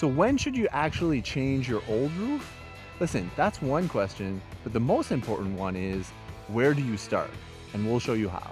So when should you actually change your old roof? Listen, that's one question, but the most important one is, where do you start? And we'll show you how.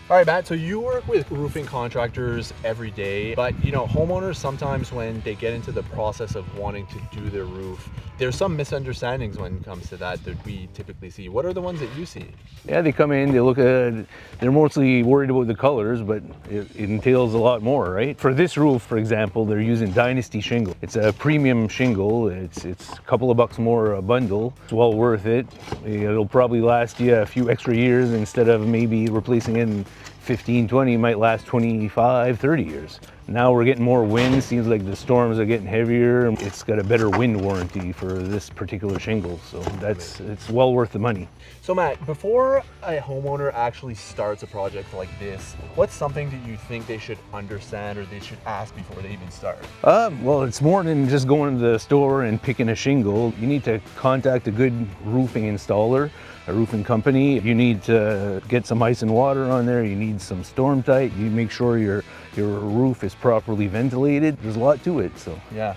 All right, Matt, so you work with roofing contractors every day, but homeowners sometimes when they get into the process of wanting to do their roof, there's some misunderstandings when it comes to that we typically see. What are the ones that you see? Yeah, they come in, they look at, they're mostly worried about the colors, but it entails a lot more, right? For this roof, for example, they're using Dynasty shingle. It's a premium shingle. It's a couple of bucks more a bundle. It's well worth it. It'll probably last you a few extra years instead of maybe replacing it in 15, 20, it might last 25, 30 years. Now we're getting more wind. Seems like the storms are getting heavier. It's got a better wind warranty for this particular shingle, so it's well worth the money. So Matt, before a homeowner actually starts a project like this, what's something that you think they should understand or they should ask before they even start? Well, it's more than just going to the store and picking a shingle. You need to contact a good roofing installer, a roofing company. You need to get some ice and water on there. You need some storm tight. You make sure your roof is properly ventilated. There's a lot to it. So yeah.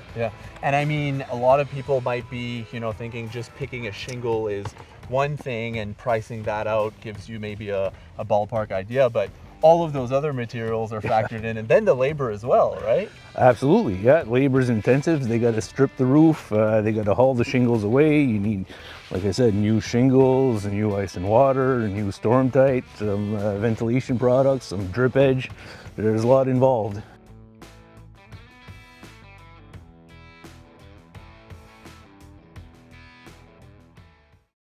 And I mean, a lot of people might be thinking just picking a shingle is one thing and pricing that out gives you maybe a ballpark idea, but all of those other materials are factored in, and then the labor as well, right? Absolutely, yeah. Labor's intensive. They got to strip the roof. They got to haul the shingles away. You need, like I said, new shingles, new ice and water, new storm tight, some ventilation products, some drip edge. There's a lot involved.